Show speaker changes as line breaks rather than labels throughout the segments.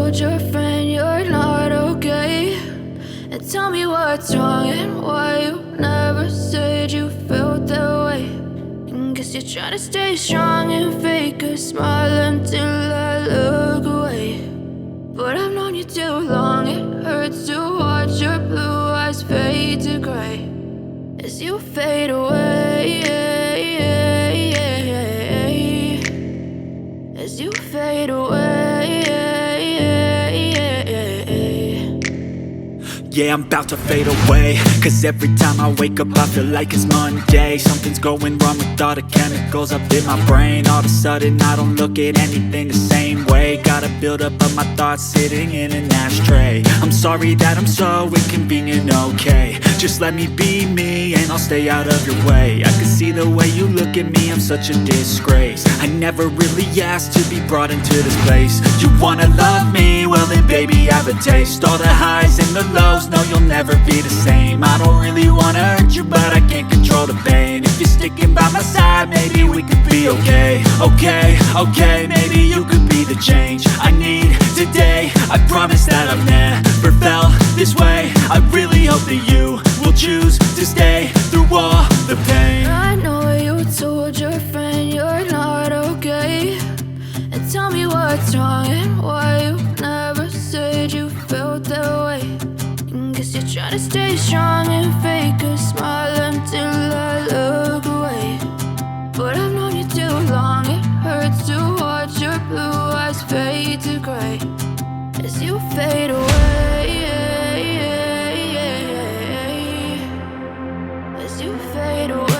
told your friend you're not okay? And tell me what's wrong and why you never said you felt that way. And guess you're trying to stay strong and fake a smile until I look away. But I've known you too long, it hurts to watch your blue eyes fade to gray as you fade away, as you fade away.
Yeah, I'm about to fade away, cause every time I wake up I feel like it's Monday. Something's going wrong with all the chemicals up in my brain. All of a sudden I don't look at anything the same way. Got a buildup of my thoughts sitting in an ashtray. I'm sorry that I'm so inconvenient, okay? Just let me be me and I'll stay out of your way. I can see the way you look at me, I'm such a disgrace. I never really asked to be brought into this place. You wanna love me? Well then baby, have a taste. All the highs and the lows, no, you'll never be the same. I don't really wanna hurt you, but I can't control the pain. If you're sticking by my side, maybe we could be okay. Okay, maybe you could be the change I need today. I promise that I've never felt this way. I really hope that you will choose to stay through all the pain.
I know you told your friend you're not okay. And tell me what's wrong and why you never said you felt that way. Guess you're trying to stay strong and fake a smile until I look away. But I've known you too long, it hurts to watch your blue eyes fade to gray as you fade away, as you fade away,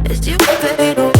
as you fade away.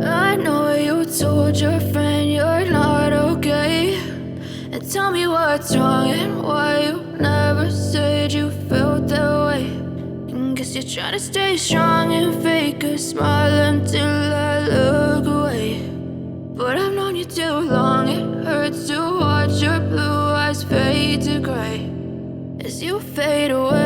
I know you told your friend you're not okay. And tell me what's wrong and why you never said you felt that way. And guess you're trying to stay strong and fake a smile until I look away. But I've known you too long, it hurts to watch your blue eyes fade to gray as you fade away.